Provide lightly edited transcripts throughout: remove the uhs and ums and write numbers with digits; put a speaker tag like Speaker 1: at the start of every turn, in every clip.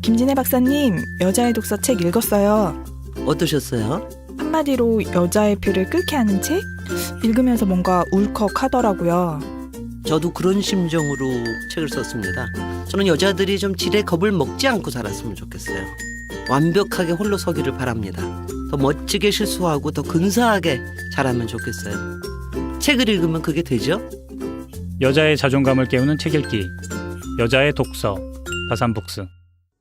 Speaker 1: 김진애 박사님, 여자의 독서 책 읽었어요.
Speaker 2: 어떠셨어요?
Speaker 1: 한마디로 여자의 표를 끓게 하는 책? 읽으면서 뭔가 울컥하더라고요.
Speaker 2: 저도 그런 심정으로 책을 썼습니다. 저는 여자들이 좀 지레 겁을 먹지 않고 살았으면 좋겠어요. 완벽하게 홀로 서기를 바랍니다. 더 멋지게 실수하고 더 근사하게 자라면 좋겠어요. 책을 읽으면 그게 되죠?
Speaker 3: 여자의 자존감을 깨우는 책 읽기. 여자의 독서. 다산북스.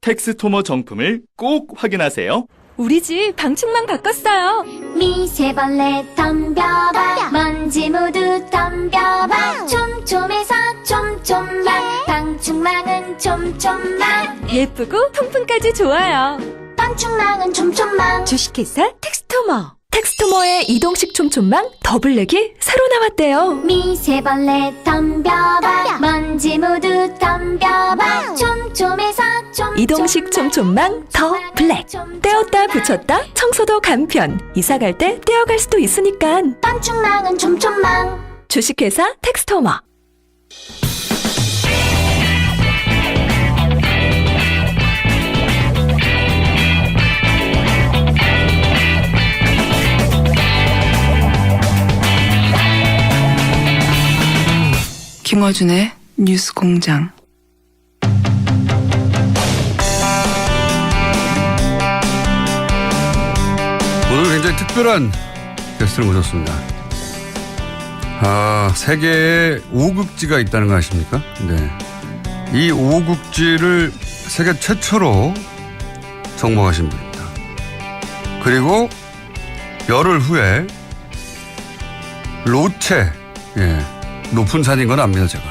Speaker 4: 텍스토머 정품을 꼭 확인하세요.
Speaker 5: 우리 집 방충망 바꿨어요.
Speaker 6: 미세벌레 덤벼봐 먼지 모두 덤벼봐 촘촘해서 촘촘만 방충망은 촘촘만
Speaker 5: 예쁘고 통풍까지 좋아요.
Speaker 6: 방충망은 촘촘만
Speaker 5: 주식회사 텍스토머. 텍스토머의 이동식 촘촘망 더블랙이 새로 나왔대요.
Speaker 6: 미세벌레 덤벼봐 먼지 모두 덤벼봐 촘촘해서 촘촘만
Speaker 5: 이동식 촘촘망 더 블랙. 떼었다 붙였다 청소도 간편. 이사 갈 때 떼어갈 수도 있으니까.
Speaker 6: 방충망은 촘촘만
Speaker 5: 주식회사 텍스토머.
Speaker 7: 김어준의 뉴스공장.
Speaker 8: 오늘 굉장히 특별한 게스트를 모셨습니다. 세계에 5극지가 있다는 거 아십니까? 네. 이 5극지를 세계 최초로 정복하신 분입니다. 그리고 열흘 후에 로체, 높은 산인 건 압니다, 제가.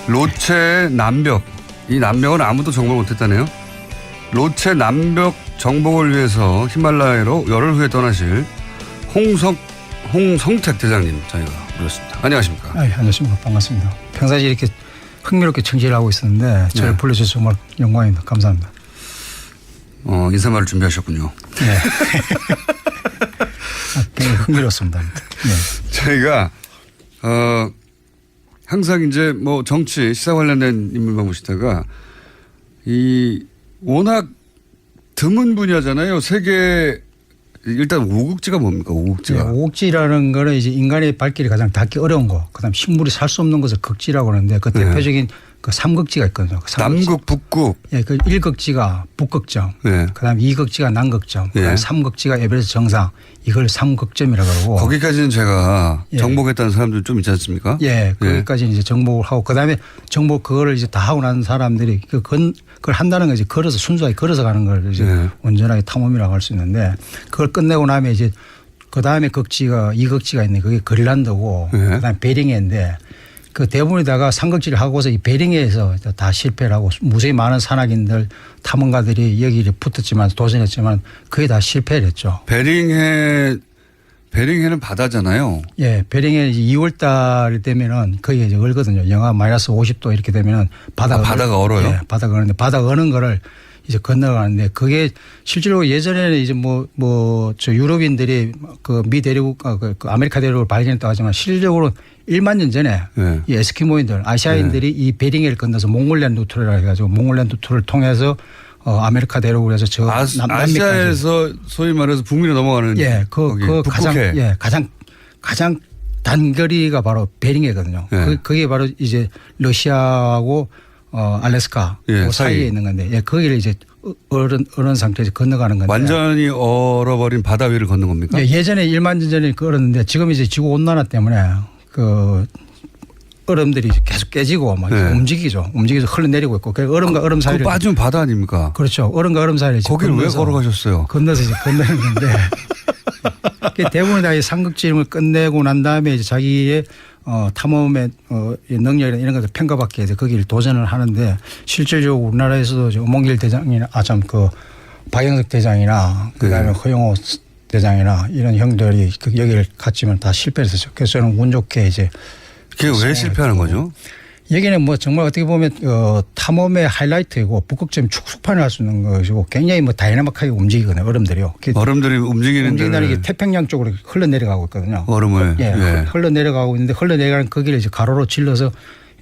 Speaker 8: 로체 남벽, 이 남벽은 아무도 정복 못했다네요. 로체 남벽 정복을 위해서 히말라야로 열흘 후에 떠나실 홍성택 대장님 저희가 모셨습니다. 안녕하십니까?
Speaker 9: 안녕하십니까. 반갑습니다. 평상시 이렇게 흥미롭게 청취를 하고 있었는데 저를 불러주셔서 정말 영광입니다. 감사합니다.
Speaker 8: 인사말을 준비하셨군요.
Speaker 9: 네. 굉장히 흥미롭습니다. 네.
Speaker 8: 저희가 항상 이제 뭐 정치 시사 관련된 인물만 모시다가 이 워낙 드문 분야잖아요. 세계 일단 5극지가 뭡니까? 5극지가.
Speaker 9: 네, 5극지라는 거는 이제 인간의 발길이 가장 닿기 어려운 거. 그다음 식물이 살 수 없는 것을 극지라고 하는데 그 대표적인 그 3극지가 있거든요. 그
Speaker 8: 남극, 북극.
Speaker 9: 예, 그 1극지가 북극점.
Speaker 8: 네.
Speaker 9: 그다음 2극지가 남극점.
Speaker 8: 예.
Speaker 9: 그다음 3극지가 에베레스트 정상. 이걸 3극점이라고 그러고.
Speaker 8: 거기까지는 제가
Speaker 9: 예.
Speaker 8: 정복했다는 사람들 좀 있지 않습니까?
Speaker 9: 예, 거기까지 이제 정복을 하고 그다음에 정복 그거를 이제 다 하고 난 사람들이 그걸 한다는 거 이제 걸어서 순수하게 걸어서 가는 걸 이제
Speaker 8: 예.
Speaker 9: 온전하게 탐험이라고 할 수 있는데 그걸 끝내고 나면 이제 그다음에 극지가 2극지가 있는데 그게 그린란드고
Speaker 8: 예.
Speaker 9: 그다음에 베링해인데 그 대부분에다가 삼극지를 하고서 이 베링해에서 다 실패를 하고 무수히 많은 산악인들 탐험가들이 여기를 붙었지만 도전했지만 그게 다 실패를 했죠.
Speaker 8: 베링해는 바다잖아요.
Speaker 9: 예, 베링해 2월 달 되면은 거의 이제 얼거든요. 영하 마이너스 50도 이렇게 되면은
Speaker 8: 바다가 얼어요?
Speaker 9: 예, 바다가 얼는데 바다가 어는 거를 이제 건너가는데 그게 실제로 예전에는 이제 저 유럽인들이 그 미 대륙, 그 아메리카 대륙을 발견했다고 하지만 실질적으로 1만 년 전에
Speaker 8: 네.
Speaker 9: 이 에스키모인들, 아시아인들이 이 베링해를 건너서 몽골리안 루트를 해가지고 몽골리안 루트를 통해서 아메리카 대륙으로 해서 저
Speaker 8: 아시아에서 소위 말해서 북미로 넘어가는
Speaker 9: 그 가장 단거리가 바로 베링해거든요.
Speaker 8: 예.
Speaker 9: 그게 바로 이제 러시아하고 알래스카
Speaker 8: 예,
Speaker 9: 사이에 있는 건데 거기를 이제 얼은 상태에서 건너가는 건데
Speaker 8: 완전히 얼어버린 바다 위를 걷는 겁니까?
Speaker 9: 예전에 1만 년 전에 얼었는데 지금 이제 지구 온난화 때문에 그 얼음들이 계속 깨지고 막 움직이죠. 움직여서 흘러내리고 있고 그 얼음과 얼음 사이를
Speaker 8: 빠지면 바다 아닙니까?
Speaker 9: 그렇죠. 얼음과 얼음 사이를
Speaker 8: 거기를 왜 걸어가셨어요?
Speaker 9: 건너서 이제 건너는 건데 대부분 다 이 삼극지름을 끝내고 난 다음에 이제 자기의 탐험의 능력이나 이런 것을 평가받기 위해서 거기를 도전을 하는데 실질적으로 우리나라에서도 오몽길 대장이나 박영석 대장이나 그다음에 허영호 대장이나 이런 형들이 여기를 갔지만 다 실패했었죠. 그래서 저는 운 좋게 이제
Speaker 8: 그게 왜 실패하는 거죠?
Speaker 9: 여기는 뭐 정말 어떻게 보면 탐험의 하이라이트이고 북극점 축소판을 할 수 있는 것이고 굉장히 뭐 다이나믹하게 움직이거든요. 얼음들이요.
Speaker 8: 얼음들이 움직이는
Speaker 9: 게 태평양 쪽으로 흘러내려가고 있거든요.
Speaker 8: 얼음을.
Speaker 9: 예. 흘러내려가고 있는데 흘러내려가는 거기를 이제 가로로 질러서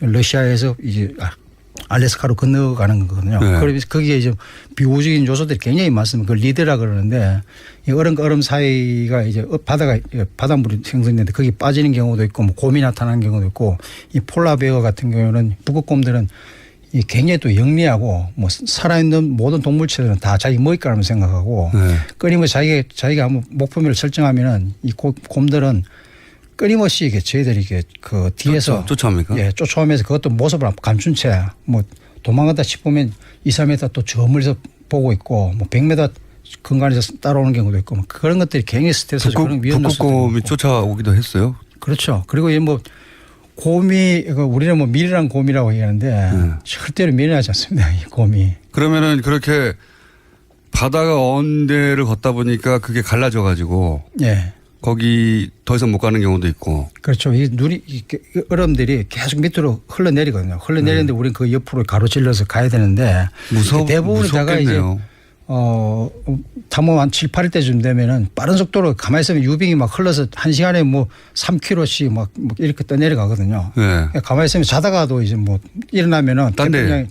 Speaker 9: 러시아에서 이제 알래스카로 건너가는 거거든요.
Speaker 8: 네.
Speaker 9: 그러면서 거기에 이제 비우주적인 요소들이 굉장히 많습니다. 그걸 리드라 그러는데 이 얼음과 얼음 사이가 이제 바닷물이 생성되는데 거기 빠지는 경우도 있고 뭐 곰이 나타나는 경우도 있고 이 폴라베어 같은 경우는 북극곰들은 이 굉장히 또 영리하고 뭐 살아있는 모든 동물체들은 다 자기 먹잇감을 생각하고
Speaker 8: 네.
Speaker 9: 끊임없이 자기가 한번 목표물을 설정하면은 이 곰들은 끊임없이 이게 저희들이 이게 그 뒤에서
Speaker 8: 쫓아옵니까?
Speaker 9: 예, 쫓아오면서 그것도 모습을 감춘 채 뭐 도망가다 싶으면 2, 3m 또 저 멀리서 보고 있고 뭐 100m 근간에서 따라오는 경우도 있고 뭐 그런 것들이 굉장히 스트레스죠. 그런 위험 요소도
Speaker 8: 북극곰이
Speaker 9: 있고.
Speaker 8: 쫓아오기도 했어요.
Speaker 9: 그렇죠. 그리고 이 뭐 곰이 우리는 뭐 미련한 곰이라고 얘기하는데 절대로 미련하지 않습니다. 이 곰이.
Speaker 8: 그러면은 그렇게 바다가 언 데를 걷다 보니까 그게 갈라져 가지고
Speaker 9: 예.
Speaker 8: 거기 더 이상 못 가는 경우도 있고.
Speaker 9: 그렇죠. 이 얼음들이 계속 밑으로 흘러내리거든요. 흘러내리는데 우리는 그 옆으로 가로질러서 가야 되는데 대부분 다가 이제 탐험 한 7, 8일 때쯤 되면은 빠른 속도로 가만히 있으면 유빙이 막 흘러서 1시간에 뭐 3km씩 막 이렇게 떠내려가거든요.
Speaker 8: 네.
Speaker 9: 가만히 있으면 자다가도 이제 뭐 일어나면은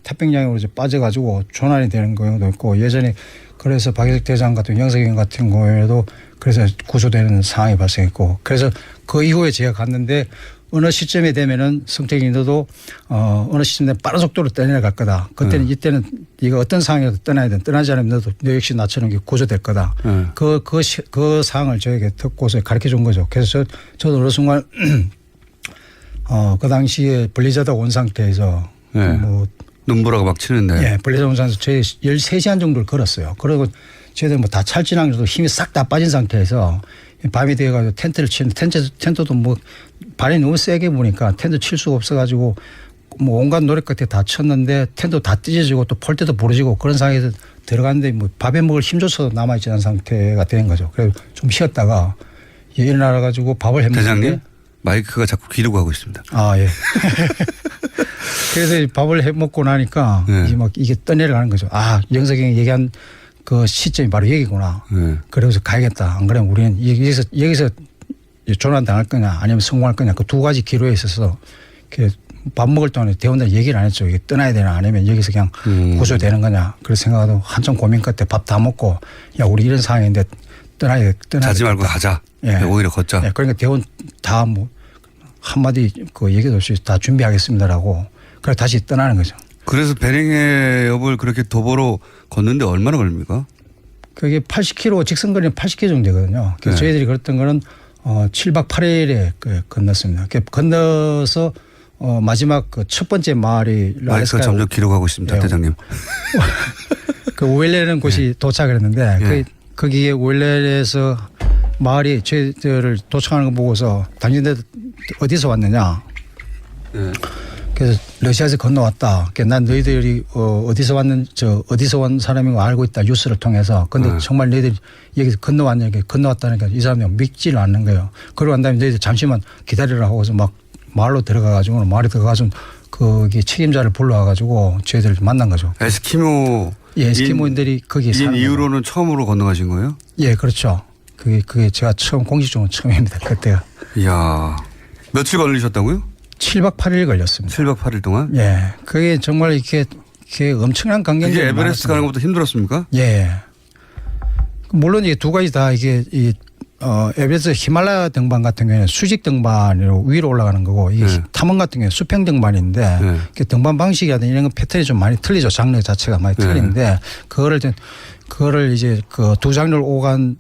Speaker 9: 태평양으로 이제 빠져가지고 조난이 되는 경우도 있고 예전에 그래서 박예석 대장 같은 영석영 같은 경우에도 그래서 구조되는 상황이 발생했고 그래서 그 이후에 제가 갔는데 어느 시점에 되면은 성택이 너도 어느 시점에 빠른 속도로 떠내려갈 거다. 그때는 이때는 이거 어떤 상황이라도 떠나야 돼. 떠나지 않으면 너도 너 역시 나처럼 구조될 거다. 그 상황을 저에게 듣고서 가르쳐 준 거죠. 그래서 저도 어느 순간 그 당시에 블리자드 온 상태에서 뭐
Speaker 8: 눈보라가 막 치는데.
Speaker 9: 예, 블리자드 온 상태에서 저희 13시간 정도를 걸었어요. 그리고 저희들 뭐 다 찰진항도 힘이 싹 다 빠진 상태에서 밤이 되어가지고 텐트를 치는데 텐트도 뭐 발이 너무 세게 부니까 텐트 칠 수가 없어가지고 뭐 온갖 노력 끝에 다 쳤는데 텐트 다 찢어지고 또 폴대도 부러지고 그런 상황에서 들어갔는데 뭐 밥에 먹을 힘조차도 남아있지 않은 상태가 된 거죠. 그래서 좀 쉬었다가 일어나가지고 밥을 해먹는데
Speaker 8: 대장님 마이크가 자꾸 귀로 가고 있습니다.
Speaker 9: 아 예. 그래서 밥을 해먹고 나니까 이제 막 이게 떠내려가는 거죠. 아 영석이 얘기한 그 시점이 바로 여기구나. 그래서 가야겠다. 안 그러면 우리는 여기서 조난 당할 거냐 아니면 성공할 거냐 그 두 가지 기로에 있어서 밥 먹을 동안에 대원들 얘기를 안 했죠. 이게 떠나야 되나 아니면 여기서 그냥 구조되는 거냐. 그래서 생각하고 한참 고민 끝에 밥 다 먹고 야 우리 이런 상황인데 떠나야
Speaker 8: 자지 말고 가자.
Speaker 9: 예.
Speaker 8: 오히려 걷자.
Speaker 9: 예. 그러니까 대원 다 뭐 한마디 그 얘기도 없이 다 준비하겠습니다라고 그래 다시 떠나는 거죠.
Speaker 8: 그래서 베링해 엽을 그렇게 도보로 걷는데 얼마나 걸립니까?
Speaker 9: 그게 80km 직선거리는 80km 정도 되거든요. 그래서 저희들이 걸었던 거는 7박 8일에 건넜습니다. 건너서 마지막 그 첫 번째 마을이
Speaker 8: 마이크가 점점 길어 가고 있습니다. 대장님.
Speaker 9: 그 우엘레라는 곳이 도착을 했는데 거기에 우엘레에서 마을이 저희들을 도착하는 거 보고서 당신들 어디서 왔느냐. 그래서 러시아에서 건너왔다. 난 너희들이 어디서 온 사람인 거 알고 있다. 뉴스를 통해서. 근데 정말 너희들이 여기서 건너왔다니까 이 사람이 믿지를 않는 거예요. 그러고 난 다음에 너희들 잠시만 기다리라 하고서 막 마을로 들어가가지고 마을에 들어가서 거기 책임자를 불러와가지고 저희들을 만난 거죠.
Speaker 8: 에스키모.
Speaker 9: 예, 에스키모인들이 거기에 사는
Speaker 8: 이후로는 처음으로 건너가신 거예요?
Speaker 9: 예, 그렇죠. 그게 제가 공식적으로 처음입니다. 그때가.
Speaker 8: 이야. 며칠 걸리셨다고요?
Speaker 9: 7박 8일 걸렸습니다.
Speaker 8: 7박 8일 동안?
Speaker 9: 예. 그게 정말 이렇게 엄청난 강경이
Speaker 8: 이게 에베레스트 가는 것보다 힘들었습니까?
Speaker 9: 예. 물론 이게 두 가지 다 이게 에베레스트 히말라야 등반 같은 경우에는 수직 등반으로 위로 올라가는 거고 이게 탐험 같은 경우에 수평 등반인데 등반 방식이라든지 이런 패턴이 좀 많이 틀리죠. 장르 자체가 많이 틀리는데 그거를 이제 그 두 장르를 오간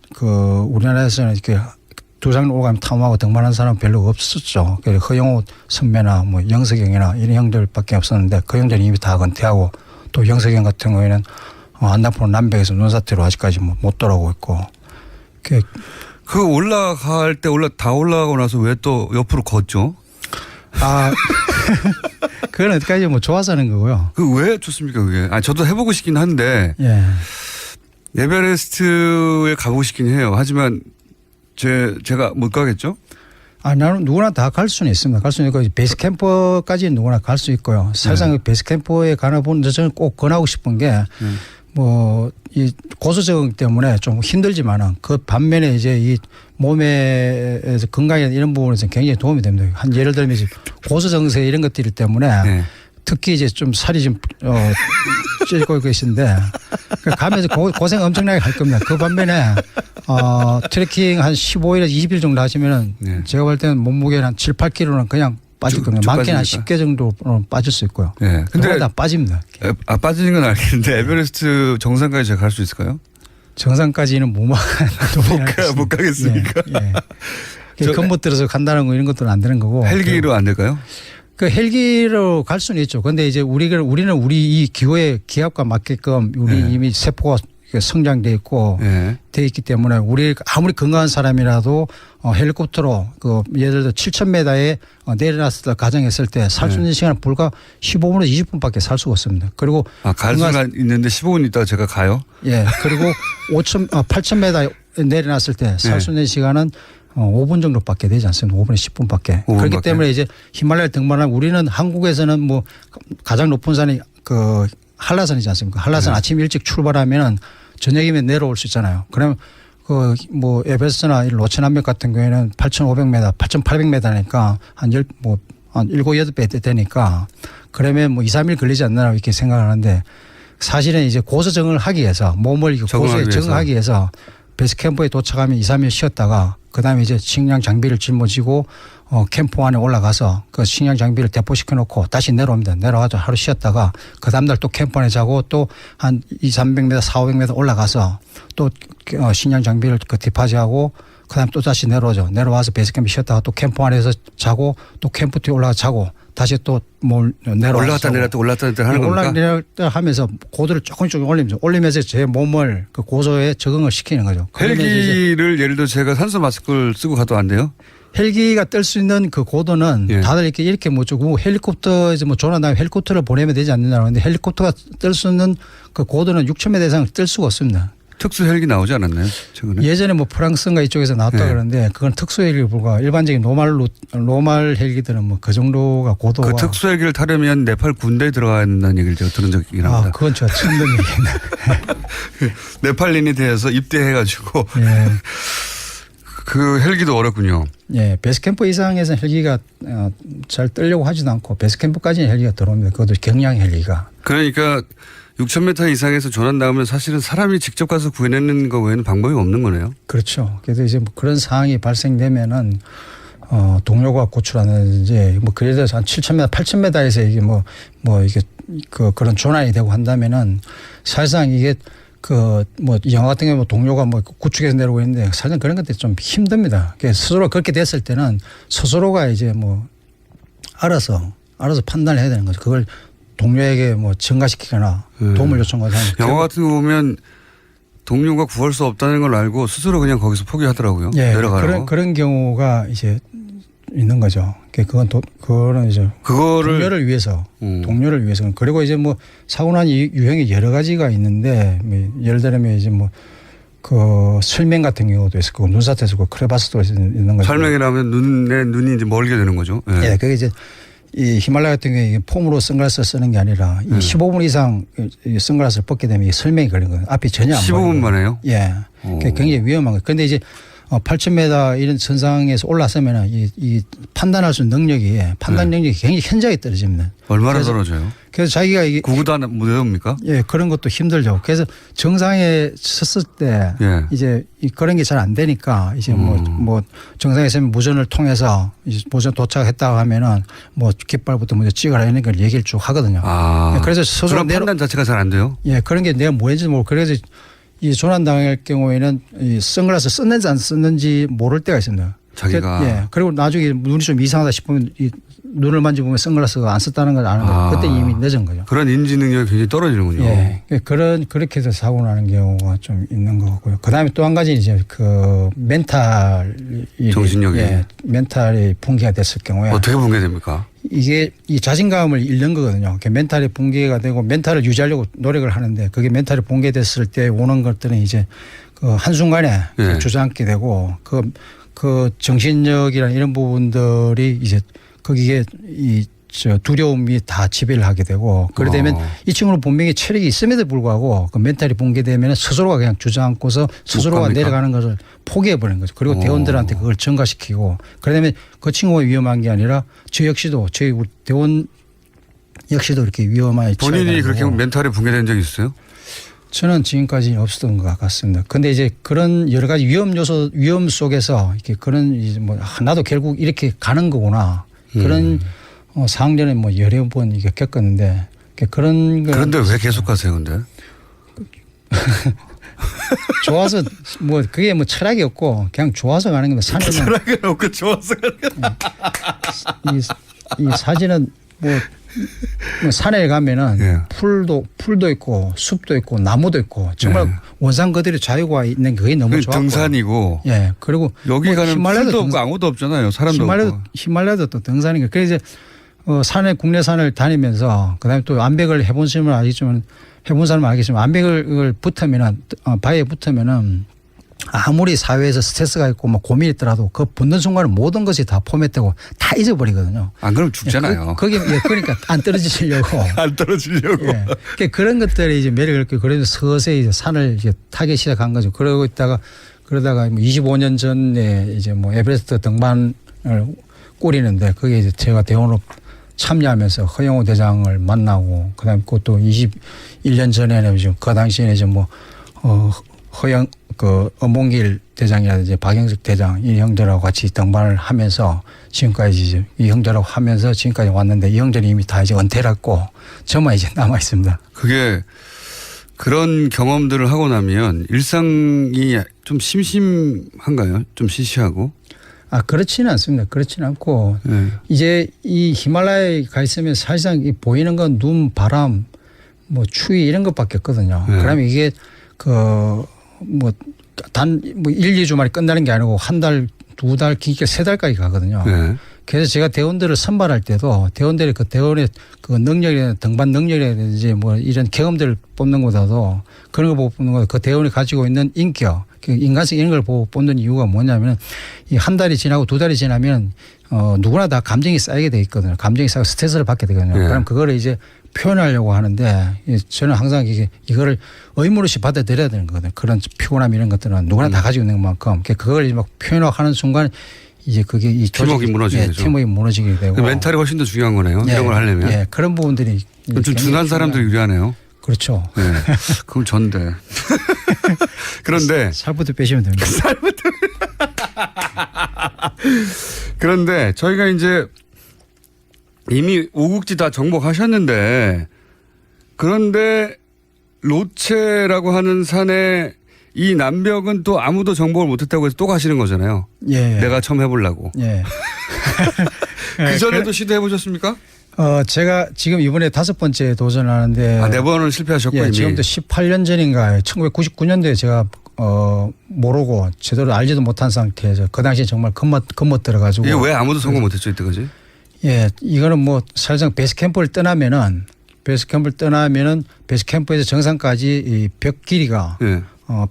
Speaker 9: 우리나라에서는 이렇게 두 장르 오가면 탐험하고 등반한 사람은 별로 없었죠. 허영호 선배나 뭐 영석영이나 이런 형들밖에 없었는데 그 형들은 이미 다 은퇴하고 또 영석영 같은 경우에는 안나포 남백에서 논사태로 아직까지 못 돌아오고 있고.
Speaker 8: 그 올라갈 때 다 올라가고 나서 왜 또 옆으로 걷죠?
Speaker 9: 아, 그건 어디까지 뭐 좋아서 하는 거고요.
Speaker 8: 그 왜 좋습니까 그게? 저도 해보고 싶긴 한데
Speaker 9: 예.
Speaker 8: 에베레스트에 가보고 싶긴 해요. 하지만 제가 못 가겠죠?
Speaker 9: 나는 누구나 다 갈 수는 있습니다. 갈 수는 있고 베이스 캠프까지는 누구나 갈 수 있고요. 사실상 베이스 캠프에 가나 보는 저는 꼭 권하고 싶은 게 이 고소 적응 때문에 좀 힘들지만은 그 반면에 이제 이 몸에서 건강이나 이런 부분에서 굉장히 도움이 됩니다. 예를 들면 고소 증세 이런 것들 때문에 특히 이제 좀 살이 좀 찌고 계신데 가면서 고생 엄청나게 할 겁니다. 그 반면에 트레킹 한 15일에서 20일 정도 하시면은
Speaker 8: 네.
Speaker 9: 제가 볼 때는 몸무게는 한 7, 8kg는 그냥 빠질 겁니다. 많게는 한
Speaker 8: 빠집니까?
Speaker 9: 10개 정도 빠질 수 있고요.
Speaker 8: 네. 근데
Speaker 9: 다 빠집니다.
Speaker 8: 빠지는 건 알겠는데 에베레스트 정상까지 제가 갈 수 있을까요?
Speaker 9: 정상까지는 못
Speaker 8: 가겠습니까?
Speaker 9: 예. 건못 들어서 간다는 거 이런 것들은 안 되는 거고.
Speaker 8: 헬기로 안 될까요?
Speaker 9: 그 헬기로 갈 수는 있죠. 그런데 이제 우리는 우리 이 기후의 기압과 맞게끔 우리
Speaker 8: 네.
Speaker 9: 이미 세포가 성장돼 있고
Speaker 8: 네.
Speaker 9: 돼 있기 때문에 우리 아무리 건강한 사람이라도 헬리콥터로 그 예를 들어 7,000m에 내려놨을 때 가정했을 때 살 수 있는 시간은 불과 15분에서 20분밖에 살 수가 없습니다. 그리고
Speaker 8: 갈 수가 있는데 15분 있다가 제가 가요?
Speaker 9: 예. 그리고 8,000m 내려놨을 때 살 수 있는 시간은 5분 정도밖에 되지 않습니다. 5분에서 10분밖에. 그렇기 때문에 이제 히말라야 등반하면 우리는 한국에서는 뭐 가장 높은 산이 그 한라산이지 않습니까? 한라산 아침 일찍 출발하면은 저녁이면 내려올 수 있잖아요. 그러면 그 뭐 에베레스트나 로체남맥 같은 경우에는 8,500m, 8,800m니까 한 7, 8배 되니까 그러면 뭐 2, 3일 걸리지 않나 이렇게 생각하는데 사실은 이제 고소정을 하기 위해서 몸을 고소에 적응하기 위해서 베이스 캠프에 도착하면 2, 3일 쉬었다가 그다음에 이제 식량 장비를 짊어지고 캠프 안에 올라가서 그 식량 장비를 대포시켜 놓고 다시 내려옵니다. 내려와서 하루 쉬었다가 그 다음날 또 캠프 안에 자고 또 한 2, 300m, 4, 500m 올라가서 또 식량 장비를 그 디파지하고 그다음에 또 다시 내려오죠. 내려와서 베이스 캠프 쉬었다가 또 캠프 안에서 자고 또 캠프 뒤에 올라가서 자고 다시 또 뭘 내려와서
Speaker 8: 올라갔다 내렸다 올라갔다 내렸다 하는 겁니까?
Speaker 9: 올라갔다 내렸다 하면서 고도를 조금씩 올리면서 제 몸을 그 고소에 적응을 시키는 거죠.
Speaker 8: 헬기를 예를 들어 제가 산소 마스크를 쓰고 가도 안 돼요?
Speaker 9: 헬기가 뜰 수 있는 그 고도는
Speaker 8: 예.
Speaker 9: 다들 이렇게 못 주고 헬리콥터에서 뭐 조난다면 헬리콥터를 보내면 되지 않느냐고 하는데 헬리콥터가 뜰 수 있는 그 고도는 6,000m 이상을 뜰 수가 없습니다.
Speaker 8: 특수 헬기 나오지 않았나요? 최근에?
Speaker 9: 예전에 뭐 프랑스인가 이쪽에서 나왔다
Speaker 8: 네.
Speaker 9: 그러는데 그건 특수 헬기에 불과 일반적인 노말 헬기들은 뭐 그 정도가 고도가.
Speaker 8: 그 특수 헬기를 타려면 네팔 군대에 들어가야 한다는 얘기를 제가 들은 적이 있습니다.
Speaker 9: 그건 제가 처음 듣는 얘기입니다.
Speaker 8: 네팔인이 돼서 입대해가지고
Speaker 9: 예.
Speaker 8: 그 헬기도 어렵군요.
Speaker 9: 예, 베이스캠프 이상에서는 헬기가 잘 뜨려고 하지도 않고 베이스캠프까지는 헬기가 들어옵니다. 그것도 경량 헬기가.
Speaker 8: 그러니까 6,000m 이상에서 조난 나오면 사실은 사람이 직접 가서 구해내는 거 외에는 방법이 없는 거네요.
Speaker 9: 그렇죠. 그래서 이제 뭐 그런 상황이 발생되면은 동료가 구출하는지 뭐 그래도 한 7,000m, 8,000m에서 이게 뭐 이게 그런 조난이 되고 한다면은 사실상 이게 뭐 영화 같은 경우 동료가 뭐 구축해서 내려오고 있는데 사실은 그런 것들이 좀 힘듭니다. 스스로 그렇게 됐을 때는 스스로가 이제 뭐 알아서 판단을 해야 되는 거죠. 그걸 동료에게 뭐 증가시키거나 도움을 요청하거나.
Speaker 8: 영화 같은 거 보면 동료가 구할 수 없다는 걸 알고 스스로 그냥 거기서 포기하더라고요.
Speaker 9: 예,
Speaker 8: 내려가라고.
Speaker 9: 그런 경우가 이제 있는 거죠. 그거는 이제 동료를 위해서 그리고 이제 뭐 사고 난 유형이 여러 가지가 있는데 예를 들면 이제 뭐 그 설명 같은 경우도 있을 거고 눈사태도 있고 크레바스도 있는 거죠.
Speaker 8: 설명이라면 눈이 이제 멀게 되는 거죠.
Speaker 9: 예, 그게 이제 이 히말라야 같은 경우에 폼으로 선글라스를 쓰는 게 아니라 이 15분 이상 이 선글라스를 벗게 되면 이 설명이 걸리는 거예요. 앞이 전혀 안 보여요.
Speaker 8: 15분만 해요?
Speaker 9: 예. 굉장히 위험한 거예요. 그런데 이제 8,000m 이런 선상에서 올라서면 이 판단할 수 있는 판단 능력이 굉장히 현저하게 떨어집니다.
Speaker 8: 얼마나 떨어져요?
Speaker 9: 그래서 자기가 이게
Speaker 8: 구구도 못 외웁니까?
Speaker 9: 예, 그런 것도 힘들죠. 그래서 정상에 섰을 때
Speaker 8: 예.
Speaker 9: 이제 그런 게 잘 안 되니까 이제 뭐 정상에 서면 무전을 통해서 이제 무전 도착했다고 하면은 뭐 깃발부터 먼저 찍어라 이런 걸 얘기를 쭉 하거든요. 그래서 스스로
Speaker 8: 그런 판단 자체가 잘 안 돼요?
Speaker 9: 예, 그런 게 내가 뭐인지 모르고 그래서 이 조난당할 경우에는 이 선글라스 썼는지 안 썼는지 모를 때가 있습니다.
Speaker 8: 자기가.
Speaker 9: 예. 그리고 나중에 눈이 좀 이상하다 싶으면 이 눈을 만져보면 선글라스가 안 썼다는 걸 아는 거죠. 그때 이미 늦은 거죠.
Speaker 8: 그런 인지 능력이 굉장히 떨어지는군요.
Speaker 9: 예. 그렇게 해서 사고 나는 경우가 좀 있는 거고요. 그 다음에 또 한 가지 이제 그 멘탈이.
Speaker 8: 정신력이.
Speaker 9: 예. 멘탈이 붕괴가 됐을 경우에.
Speaker 8: 어떻게 붕괴됩니까?
Speaker 9: 이게 이 자신감을 잃는 거거든요. 멘탈이 붕괴가 되고 멘탈을 유지하려고 노력을 하는데 그게 멘탈이 붕괴됐을 때 오는 것들은 이제 그 한순간에
Speaker 8: 예.
Speaker 9: 주저앉게 되고 그 정신력이나 이런 부분들이 이제 거기에 두려움이 다 지배를 하게 되고 그러다 보면 이 친구는 분명히 체력이 있음에도 불구하고 그 멘탈이 붕괴되면 스스로가 그냥 주저앉고서 스스로가 내려가는 것을 포기해버리는 거죠. 그리고 대원들한테 그걸 전가시키고 그러다 보면 그 친구가 위험한 게 아니라 저 역시도 저희 대원 역시도 이렇게 위험하게
Speaker 8: 본인이
Speaker 9: 처해가지고.
Speaker 8: 그렇게 멘탈에 붕괴된 적이 있어요?
Speaker 9: 저는 지금까지 없었던 것 같습니다. 근데 이제 그런 여러 가지 위험 속에서 이렇게 그런 이제 뭐 나도 결국 이렇게 가는 거구나. 그런 상황전에 뭐 여러 번 이게 겪었는데 그런 거.
Speaker 8: 그런데 왜 계속 가세요, 근데?
Speaker 9: 좋아서 뭐 그게 뭐 철학이 없고 그냥 좋아서 가는 겁니다. 산에는
Speaker 8: 철학이 없고 좋아서 가는
Speaker 9: 이 사진은 뭐 산에 가면은
Speaker 8: 예.
Speaker 9: 풀도 있고 숲도 있고 나무도 있고 정말
Speaker 8: 예.
Speaker 9: 원산 그대로 자유가 있는 그게 너무 좋았고.
Speaker 8: 등산이고.
Speaker 9: 예. 그리고
Speaker 8: 여기
Speaker 9: 뭐
Speaker 8: 가는
Speaker 9: 히말라야도
Speaker 8: 풀도 없고 아무도 없잖아요. 사람도 없고.
Speaker 9: 히말라야도 또 등산이니까. 그래서 이제 산에 국내 산을 다니면서 그다음에 또 암벽을 해본 사람은 알겠지만 해본 사람은 알겠지만 암벽을 붙으면은 바위에 붙으면은 아무리 사회에서 스트레스가 있고 뭐 고민이 있더라도 그 붙는 순간에 모든 것이 다 포맷되고 다 잊어버리거든요.
Speaker 8: 안 그러면 죽잖아요.
Speaker 9: 그러니까 안 떨어지시려고.
Speaker 8: 안 떨어지려고.
Speaker 9: 예. 그러니까 그런 것들이 이제 매력을 있고 그래서 서서히 이제 산을 이제 타기 시작한 거죠. 그러다가 뭐 25년 전에 이제 뭐 에베레스트 등반을 꾸리는데 그게 이제 제가 대원으로 참여하면서 허영우 대장을 만나고 그다음에 또 21년 전에는 지금 그 당시에는 이제 뭐 엄봉길 대장이라든지 박영석 대장 이 형들하고 같이 등반을 하면서 지금까지 이제 이 형들하고 하면서 지금까지 왔는데 이 형들이 이미 다 이제 은퇴를 했고 저만 이제 남아 있습니다.
Speaker 8: 그게 그런 경험들을 하고 나면 일상이 좀 심심한가요? 좀 시시하고?
Speaker 9: 그렇지는 않습니다. 그렇지는 않고
Speaker 8: 네.
Speaker 9: 이제 이 히말라야에 가 있으면 사실상 이 보이는 건 눈, 바람, 뭐 추위 이런 것밖에 없거든요.
Speaker 8: 네.
Speaker 9: 그러면 이게 뭐 1, 2주 만에 끝나는 게 아니고 한 달, 2달, 길게 3달까지 가거든요.
Speaker 8: 네.
Speaker 9: 그래서 제가 대원들을 선발할 때도 대원들의 대원의 능력이나 등반 능력이라든지 뭐 이런 경험들을 뽑는 것보다도 그런 거 보고 뽑는 것보다 그 대원이 가지고 있는 인격, 인간성 이런 걸 보고 뽑는 이유가 뭐냐면 이 한 달이 지나고 2달이 지나면 누구나 다 감정이 쌓이게 돼 있거든요. 감정이 쌓이고 스트레스를 받게 되거든요.
Speaker 8: 네.
Speaker 9: 그럼 그거를 이제 표현하려고 하는데 저는 항상 이거를 의무로시 받아들여야 되는 거거든요. 그런 피곤함 이런 것들은 누구나 다 가지고 있는 만큼 그걸 막 표현하는 순간 이제 그게 이
Speaker 8: 팀워크가 무너지게 되죠.
Speaker 9: 팀워크가 무너지게 되고.
Speaker 8: 멘탈이 훨씬 더 중요한 거네요.
Speaker 9: 예,
Speaker 8: 이런 걸 하려면.
Speaker 9: 예, 그런 부분들이
Speaker 8: 좀 둔한 사람들이 유리하네요.
Speaker 9: 그렇죠.
Speaker 8: 네. 그럼 전데. 그런데
Speaker 9: 살부터 빼시면 됩니다.
Speaker 8: 그런데 저희가 이제 이미 5국지 다 정복하셨는데 그런데 로체라고 하는 산에 이 남벽은 또 아무도 정복을 못했다고 해서 또 가시는 거잖아요.
Speaker 9: 예.
Speaker 8: 내가 처음 해보려고.
Speaker 9: 예.
Speaker 8: 그 전에도 시도해 보셨습니까?
Speaker 9: 제가 지금 이번에 5번째 도전하는데.
Speaker 8: 4번은 실패하셨고
Speaker 9: 예,
Speaker 8: 이미.
Speaker 9: 지금도 18년 전인가요. 1999년도에 제가 모르고 제대로 알지도 못한 상태에서 그 당시에 정말 겉멋 들어가지고.
Speaker 8: 이게 왜 아무도 성공 못했죠 이때까지?
Speaker 9: 예, 이거는 뭐 사실상 베이스 캠프를 떠나면은 베이스 캠프에서 정상까지 이 벽 길이가
Speaker 8: 예.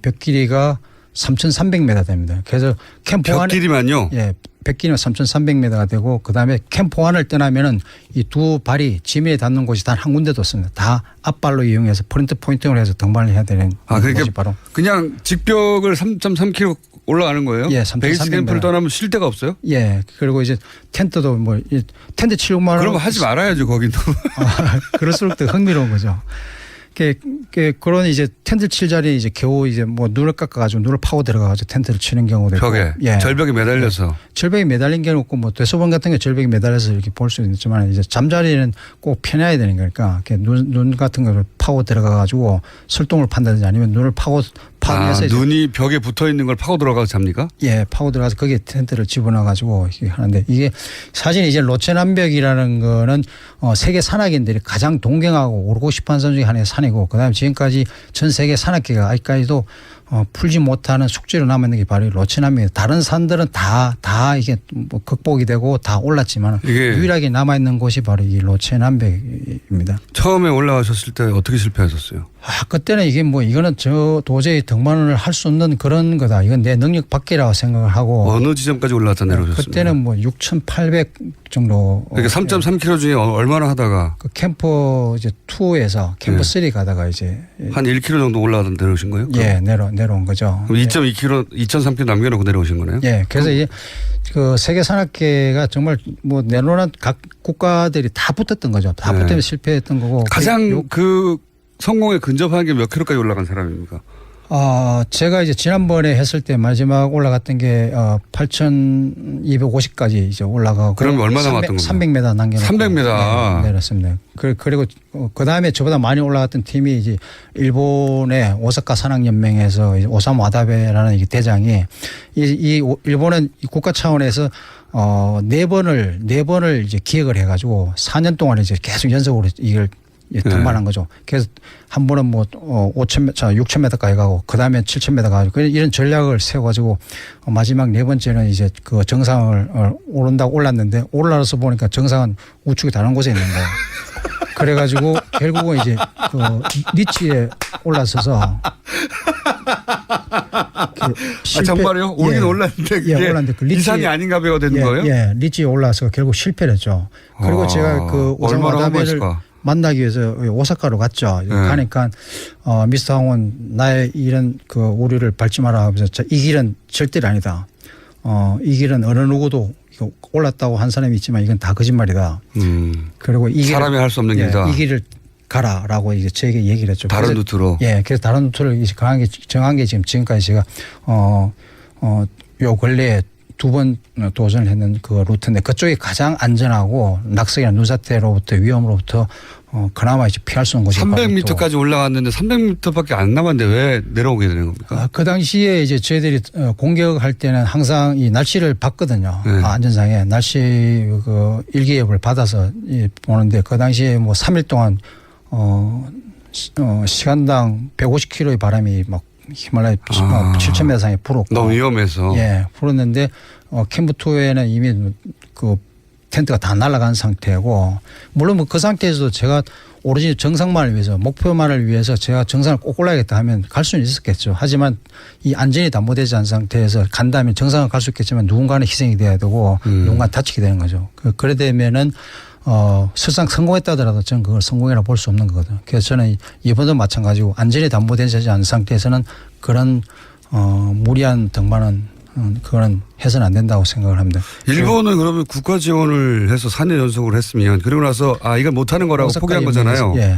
Speaker 9: 벽 길이가 3,300m 됩니다. 그래서 캠프
Speaker 8: 벽
Speaker 9: 안에
Speaker 8: 길이만요?
Speaker 9: 예, 벽 길이는 3,300m가 되고 그다음에 캠프 안을 떠나면은 이 두 발이 지면에 닿는 곳이 단 한 군데도 없습니다. 다 앞발로 이용해서 프론트 포인팅을 해서 등반을 해야 되는
Speaker 8: 그러니까
Speaker 9: 곳이 바로
Speaker 8: 그냥 직벽을 3.3km 올라가는 거예요?
Speaker 9: 예, 3.3m.
Speaker 8: 베이스 캠프를 떠나면 쉴 데가 없어요?
Speaker 9: 예, 그리고 이제 텐트도 뭐 텐트 치고 말하면
Speaker 8: 그러면 하지 말아야죠 거기도.
Speaker 9: 그럴수록 더 흥미로운 거죠. 그런 이제 텐트 칠 자리에 이제 겨우 이제 뭐 눈을 깎아가지고 눈을 파고 들어가가지고 텐트를 치는 경우도 있고.
Speaker 8: 벽에.
Speaker 9: 예.
Speaker 8: 절벽에 매달려서.
Speaker 9: 예. 절벽에 매달린 경우 없고 뭐 대소변 같은 게 절벽에 매달려서 이렇게 볼 수 있지만 이제 잠자리는 꼭 펴놔야 되는 거니까 눈 같은 거를 파고 들어가가지고 설동을 판다든지 아니면 눈을 파고해서
Speaker 8: 눈이 벽에 붙어 있는 걸 파고 들어가서 잡니까?
Speaker 9: 예, 파고 들어가서 거기에 텐트를 집어넣어가지고 하는데 이게 사실 이제 로체남벽이라는 거는 세계 산악인들이 가장 동경하고 오르고 싶어하는 산 중에 하나의 산이고 그다음에 지금까지 전 세계 산악계가 아직까지도 풀지 못하는 숙제로 남아있는 게 바로 로체남벽이에요. 다른 산들은 다 이게 뭐 극복이 되고 다 올랐지만 유일하게 남아있는 곳이 바로 이 로체남벽입니다.
Speaker 8: 처음에 올라가셨을 때 어떻게 실패하셨어요?
Speaker 9: 그때는 이게 뭐 이거는 저 도저히 등반을 할 수 없는 그런 거다. 이건 내 능력 밖이라고 생각을 하고.
Speaker 8: 어느 지점까지 올라왔다 내려오셨습니까?
Speaker 9: 그때는 뭐 6,800 정도.
Speaker 8: 그러니까 3.3km 중에 얼마나 하다가
Speaker 9: 그 캠프 이제 2에서 캠프 3 가다가 이제
Speaker 8: 한 1km 정도 올라가다 내려오신 거예요?
Speaker 9: 예, 내려온 거죠.
Speaker 8: 그럼 2.2km, 2.3km 남겨놓고 내려오신 거네요?
Speaker 9: 예, 그래서 이제 그 세계 산악회가 정말 뭐 내놓은 각 국가들이 다 붙었던 거죠. 다 붙으면 실패했던 거고.
Speaker 8: 가장 그 성공에 근접한 게 몇 킬로까지 올라간 사람입니까?
Speaker 9: 제가 이제 지난번에 했을 때 마지막 올라갔던 게 8,250까지 이제 올라가고.
Speaker 8: 그러면 얼마 남았던 겁니까?
Speaker 9: 300m 남겨놓고.
Speaker 8: 300m.
Speaker 9: 네, 내렸습니다. 그리고 그 다음에 저보다 많이 올라갔던 팀이 이제 일본의 오사카 산악연맹에서 오사무 와다베라는 이 대장이 이 일본은 국가 차원에서 4번을 이제 기획을 해가지고 4년 동안 이제 계속 연속으로 이걸 등반한 거죠. 그래서 한 번은 뭐 6,000m까지 가고 그 다음에 7,000m 가고 이런 전략을 세워가지고 마지막 4번째는 이제 그 정상을 오른다고 올랐는데 올라서 보니까 정상은 우측이 다른 곳에 있는 거예요. 그래가지고 결국은 이제 그 리치에 올라서서
Speaker 8: 정말요? 오르긴 올랐는데 그게
Speaker 9: 올랐는데 그
Speaker 8: 이산이 아닌가 봐가 되는 거예요?
Speaker 9: 예, 리치에 올라서 결국 실패를 했죠. 그리고 제가 그 오사무 와다베를 만나기 위해서 오사카로 갔죠. 가니까 미스터 황원 나의 이런 그 오류를 밟지 마라 하면서 이 길은 절대로 아니다. 이 길은 어느 누구도 올랐다고 한 사람이 있지만 이건 다 거짓말이다. 그리고 이 길을,
Speaker 8: 사람이 할 수 없는 길이다.
Speaker 9: 이 길을 가라라고 이제 저에게 얘기를 했죠.
Speaker 8: 다른 루트로.
Speaker 9: 예, 그래서 다른 루트를 이제 정한 게 지금까지 제가 요 근래에 2번 도전을 했는 그 루트인데 그쪽이 가장 안전하고 낙석이나 눈사태로부터 위험으로부터 그나마 이제 피할 수 있는 곳이
Speaker 8: 300m까지 올라갔는데 300m밖에 안 남았는데 왜 내려오게 되는 겁니까?
Speaker 9: 그 당시에 이제 저희들이 공격할 때는 항상 이 날씨를 봤거든요.
Speaker 8: 네.
Speaker 9: 안전상에 날씨 그 일기예보를 받아서 보는데 그 당시에 뭐 3일 동안 시간당 150km의 바람이 막 히말라야 7,000m 상에 불었고.
Speaker 8: 너무 위험해서.
Speaker 9: 예, 불었는데 캠프2에는 이미 그 텐트가 다 날아간 상태고 물론 뭐 그 상태에서도 제가 오로지 정상만을 위해서 목표만을 위해서 제가 정상을 꼭 올라야겠다 하면 갈 수는 있었겠죠. 하지만 이 안전이 담보되지 않은 상태에서 간다면 정상을 갈 수 있겠지만 누군가는 희생이 돼야 되고 누군가 다치게 되는 거죠. 그래 되면은 설상 성공했다 하더라도 저는 그걸 성공이라 볼 수 없는 거거든요. 그래서 저는 이번도 마찬가지고 안전이 담보되지 않은 상태에서는 그런 무리한 등반은 그거는 해서는 안 된다고 생각을 합니다.
Speaker 8: 일본은 그러면 국가 지원을 해서 4년 연속으로 했으면 그리고 나서 이걸 못하는 거라고 포기한 거잖아요.
Speaker 9: 예.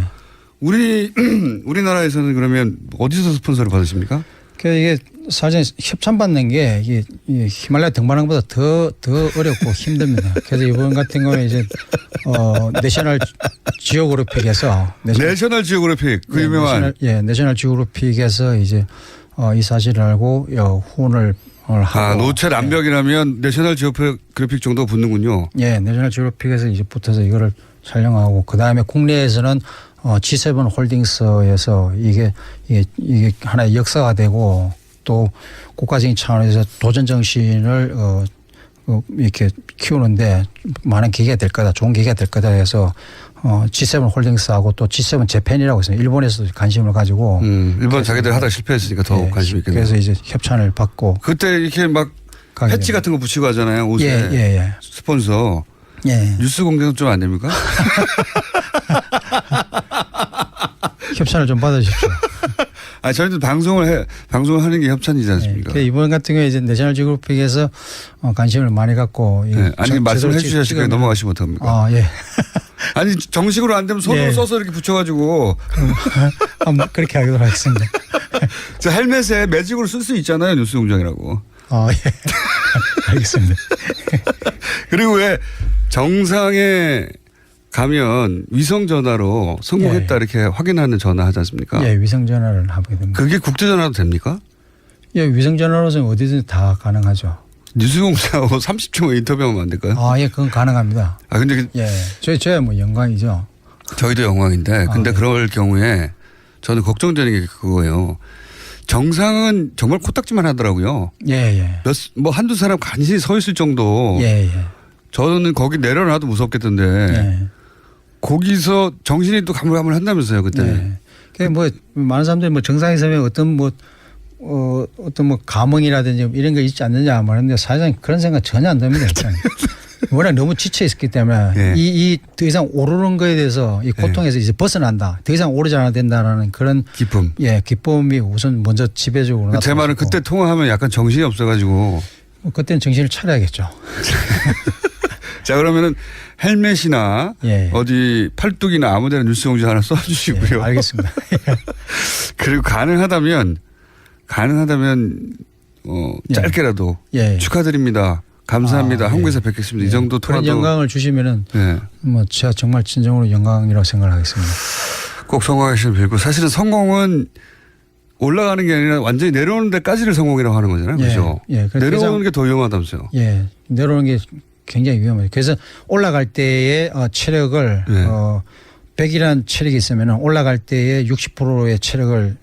Speaker 8: 우리나라에서는 그러면 어디서 스폰서를 받으십니까?
Speaker 9: 이게 사실 협찬받는 게 이게 히말라야 등반하는 것보다 더 어렵고 힘듭니다. 그래서 이번 같은 경우에 이제 내셔널 지오그래픽에서
Speaker 8: 내셔널 지오그래픽 그 유명한
Speaker 9: 내셔널 지오그래픽에서 이제 이 사실을 알고 후원을 하고
Speaker 8: 노체 남벽이라면 내셔널 지오그래픽 정도 붙는군요.
Speaker 9: 예, 내셔널 지오그래픽에서 이제 붙어서 이거를 촬영하고 그 다음에 국내에서는 G7 홀딩스에서 이게 하나의 역사가 되고 또 국가적인 차원에서 도전 정신을 이렇게 키우는데 많은 계기가 될 거다, 좋은 계기가 될 거다 해서 G7 홀딩스하고 또 G7 재팬이라고 있어요. 일본에서도 관심을 가지고.
Speaker 8: 일본 자기들 하다 실패했으니까 더 관심이 있겠네요.
Speaker 9: 그래서 이제 협찬을 받고.
Speaker 8: 그때 이렇게 막 패치 같은 거 붙이고 하잖아요. 옷에.
Speaker 9: 예.
Speaker 8: 스폰서.
Speaker 9: 예.
Speaker 8: 뉴스 공개는 좀 안 됩니까?
Speaker 9: 협찬을 좀 받아주십시오.
Speaker 8: 저희도 방송을 하는 게 협찬이지 않습니까?
Speaker 9: 이번 같은 경우에 이제 내셔널 지오그래픽에서 관심을 많이 갖고.
Speaker 8: 아니, 말씀해 주셔야지 넘어가시면 어떡합니까?
Speaker 9: 예.
Speaker 8: 아니, 정식으로 안 되면 손으로 써서 이렇게 붙여가지고.
Speaker 9: 한번 그렇게 하도록 하겠습니다.
Speaker 8: 저 헬멧에 매직으로 쓸 수 있잖아요. 뉴스 공장이라고.
Speaker 9: 예. 알겠습니다.
Speaker 8: 그리고 왜 정상에 가면 위성 전화로 성공했다 이렇게 확인하는 전화 하지 않습니까?
Speaker 9: 예, 위성 전화를 하게 됩니다.
Speaker 8: 그게 국제 전화도 됩니까?
Speaker 9: 예, 위성 전화로서는 어디든지 다 가능하죠.
Speaker 8: 뉴스공장하고 30초 인터뷰하면 안 될까요?
Speaker 9: 예, 그건 가능합니다.
Speaker 8: 근데
Speaker 9: 저야 뭐 영광이죠.
Speaker 8: 저희도 영광인데, 근데 그럴 경우에 저는 걱정되는 게 그거예요. 정상은 정말 코딱지만 하더라고요.
Speaker 9: 예.
Speaker 8: 한두 사람 간신히 서 있을 정도.
Speaker 9: 예.
Speaker 8: 저는 거기 내려놔도 무섭겠던데. 거기서 정신이 또 가물가물 한다면서요, 그때.
Speaker 9: 뭐 많은 사람들이 뭐 정상에 서면 어떤 감흥이라든지 이런 거 있지 않느냐 말하는데 사실상 그런 생각 전혀 안 듭니다. 워낙 너무 지쳐 있었기 때문에
Speaker 8: 예.
Speaker 9: 이 더 이상 오르는 거에 대해서 이 고통에서 이제 벗어난다. 더 이상 오르지 않아야 된다라는 그런
Speaker 8: 기쁨.
Speaker 9: 예, 기쁨이 우선 먼저 지배적으로 나타났고.
Speaker 8: 제 말은 그때 통화하면 약간 정신이 없어가지고.
Speaker 9: 그때는 정신을 차려야겠죠.
Speaker 8: 자, 그러면은 헬멧이나
Speaker 9: 예.
Speaker 8: 어디 팔뚝이나 아무데나 뉴스공지 하나 써주시고요.
Speaker 9: 예, 알겠습니다.
Speaker 8: 그리고 가능하다면
Speaker 9: 예.
Speaker 8: 짧게라도
Speaker 9: 예.
Speaker 8: 축하드립니다. 감사합니다.
Speaker 9: 아,
Speaker 8: 한국에서
Speaker 9: 예.
Speaker 8: 뵙겠습니다.
Speaker 9: 예.
Speaker 8: 이 정도
Speaker 9: 그런
Speaker 8: 통화도
Speaker 9: 영광을 주시면은
Speaker 8: 예.
Speaker 9: 뭐 제가 정말 진정으로 영광이라고 생각하겠습니다.
Speaker 8: 꼭 성공하시길 빌고 사실은 성공은 올라가는 게 아니라 완전히 내려오는 데까지를 성공이라고 하는 거잖아요.
Speaker 9: 예.
Speaker 8: 그렇죠?
Speaker 9: 예. 그래서
Speaker 8: 내려오는 게 더 위험하다면서요.
Speaker 9: 예, 내려오는 게 굉장히 위험해요. 그래서 올라갈 때의 체력을
Speaker 8: 네.
Speaker 9: 100이라는 체력이 있으면 올라갈 때의 60%의 체력을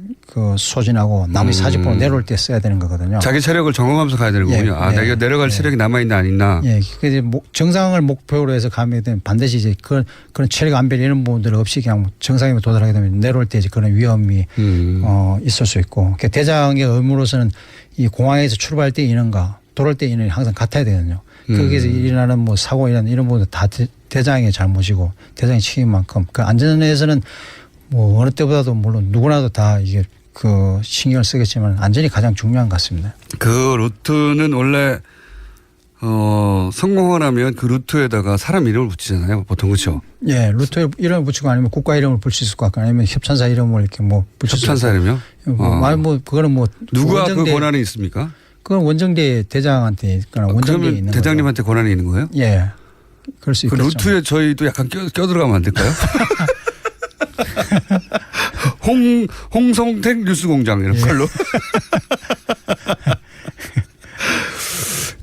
Speaker 9: 소진하고 나머지 40% 내려올 때 써야 되는 거거든요.
Speaker 8: 자기 체력을 점검하면서 가야 되는 거군요.
Speaker 9: 예.
Speaker 8: 내가 내려갈 체력이 남아있나 안 있나.
Speaker 9: 예, 그래서 정상을 목표로 해서 가면 되면 반드시 이제 그런 체력 안배 이런 부분들 없이 그냥 정상에 도달하게 되면 내려올 때 이제 그런 위험이 있을 수 있고 대장의 의무로서는 이 공항에서 출발할 때 인원과 돌아올 때 인원이 항상 같아야 되거든요. 거기에서 일어나는 뭐 사고 이런 부분도 다 대장의 잘못이고 대장의 책임인 만큼 그 안전에서는 뭐 어느 때보다도 물론 누구나도 다 이게 신경을 쓰겠지만 안전이 가장 중요한 것 같습니다.
Speaker 8: 그 루트는 원래 성공을 하면 그 루트에다가 사람 이름을 붙이잖아요. 보통 그렇죠.
Speaker 9: 예, 루트 이름을 붙이고 아니면 국가 이름을 붙일 수 있을 것 같고 아니면 협찬사 이름을 이렇게 뭐 붙일 수
Speaker 8: 협찬사 이름이요?
Speaker 9: 그거는 뭐
Speaker 8: 누가 그 권한이 있습니까?
Speaker 9: 그건 원정대 대장한테 있거나 원정대에
Speaker 8: 그러면
Speaker 9: 있는
Speaker 8: 대장님한테 권한이 있는 거예요?
Speaker 9: 거죠. 예, 그럴 수
Speaker 8: 그
Speaker 9: 있겠죠.
Speaker 8: 루트에 저희도 약간 껴들어가면 안 될까요? 홍성택 뉴스공장 이런 걸로.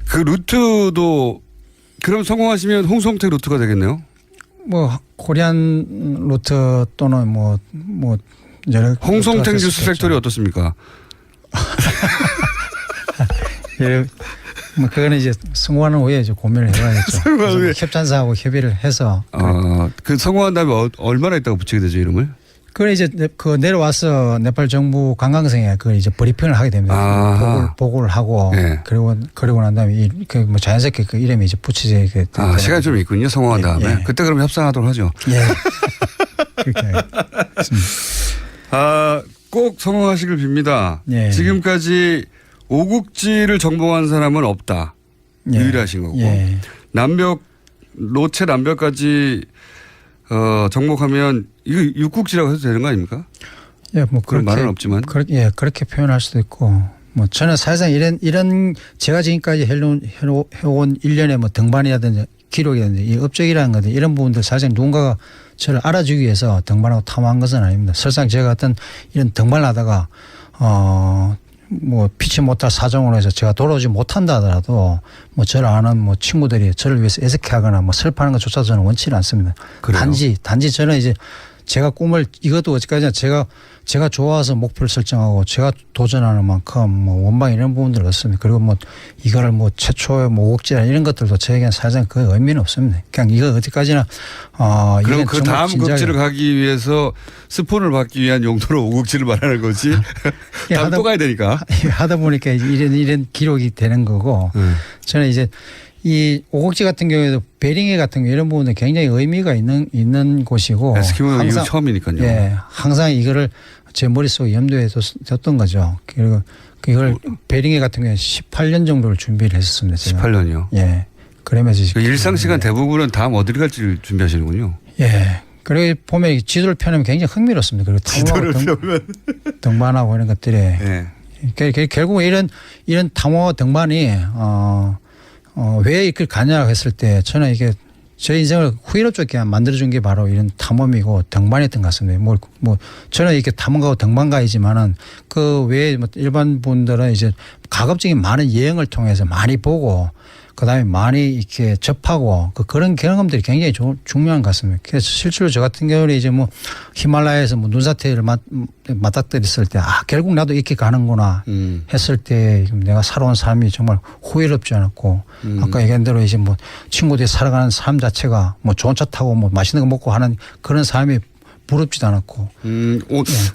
Speaker 8: 그 루트도 그럼 성공하시면 홍성택 루트가 되겠네요.
Speaker 9: 뭐 코리안 루트 또는 뭐 여러
Speaker 8: 홍성택
Speaker 9: 루트가 될 수
Speaker 8: 뉴스
Speaker 9: 있겠죠.
Speaker 8: 팩토리 어떻습니까?
Speaker 9: 예, 뭐 그거는 이제 성공하는 후에 이제 고민을 해봐야겠죠. 그래서 협찬사하고 협의를 해서.
Speaker 8: 그 성공한 다음에 얼마나 있다가 붙이게 되죠 이름을?
Speaker 9: 그걸 이제 내려와서 네팔 정부 관광성에 그걸 이제 브리핑을 하게 됩니다. 보고를 하고
Speaker 8: 네.
Speaker 9: 그리고 난 다음에 뭐 자연스럽게 그 이름이 이제 붙이게 되는
Speaker 8: 시간이 좀 있군요. 성공한
Speaker 9: 예,
Speaker 8: 다음에.
Speaker 9: 예.
Speaker 8: 그때 그럼 협상하도록 하죠.
Speaker 9: 예. 그렇게 하겠습니다.
Speaker 8: 꼭 성공하시길 빕니다.
Speaker 9: 예.
Speaker 8: 지금까지 오국지를 정복한 사람은 없다.
Speaker 9: 예.
Speaker 8: 유일하신 거고.
Speaker 9: 예.
Speaker 8: 로체 남벽까지 정복하면 이거 육국지라고 해도 되는 거 아닙니까?
Speaker 9: 예, 뭐
Speaker 8: 그런 말은 없지만.
Speaker 9: 그렇게 표현할 수도 있고, 뭐 저는 사실상 이런 제가 지금까지 해온 일련의 뭐 등반이라든지 기록이라든지 이 업적이라는 것들 이런 부분들 사실 누군가가 저를 알아주기 위해서 등반하고 탐험한 것은 아닙니다. 설상 제가 어떤 이런 등반을 하다가 뭐 피치 못할 사정으로 해서 제가 돌아오지 못한다 하더라도 뭐 저를 아는 뭐 친구들이 저를 위해서 애석해하거나 뭐 슬퍼하는 것조차 저는 원치는 않습니다.
Speaker 8: 그래요?
Speaker 9: 단지 저는 이제 제가 꿈을 이것도 어디까지나 제가 좋아서 목표를 설정하고 제가 도전하는 만큼 뭐 원방 이런 부분들 없습니다. 그리고 뭐 이거를 뭐 최초의 뭐 옥지나 이런 것들도 저에게는 사실상 그 의미는 없습니다. 그냥 이거 어디까지나
Speaker 8: 그럼 그 다음 극지를 가기 위해서 스폰을 받기 위한 용도로 오국지를 말하는 거지. 다음 또 가야 되니까.
Speaker 9: 하다 보니까 이런 기록이 되는 거고 저는 이제 이 오곡지 같은 경우에도 베링해 같은 경우 이런 부분은 굉장히 의미가 있는 곳이고
Speaker 8: 에스키모 이후 처음이니까요.
Speaker 9: 예, 항상 이거를 제 머릿속에 염두에 뒀던 거죠. 그리고 이걸 베링해 같은 경우에 18년 정도를 준비를 했었습니다. 제가.
Speaker 8: 18년이요?
Speaker 9: 예. 그러면서
Speaker 8: 그 일상 시간 대부분은 다음 어디를 갈지 준비하시는군요.
Speaker 9: 예. 그리고 보면 지도를 펴내면 굉장히 흥미롭습니다. 그리고
Speaker 8: 지도를 펴면
Speaker 9: 등반하고 이런 것들이
Speaker 8: 예.
Speaker 9: 결국 이런 탐험 등반이 왜 이걸 가냐고 했을 때 저는 이게 제 인생을 후회롭게 만들어준 게 바로 이런 탐험이고 등반이었던 것 같습니다. 뭐 저는 이렇게 탐험가고 등반가이지만은 그 외에 뭐 일반 분들은 이제 가급적인 많은 여행을 통해서 많이 보고 그다음에 많이 이렇게 접하고 그런 경험들이 굉장히 중요한 것 같습니다. 그래서 실제로 저 같은 경우는 이제 뭐 히말라야에서 뭐 눈사태를 맞닥뜨렸을 때 결국 나도 이렇게 가는구나 했을 때 내가 살아온 삶이 정말 후회롭지 않았고 아까 얘기한 대로 이제 뭐 친구들이 살아가는 삶 자체가 뭐 좋은 차 타고 뭐 맛있는 거 먹고 하는 그런 삶이 부럽지도 않았고.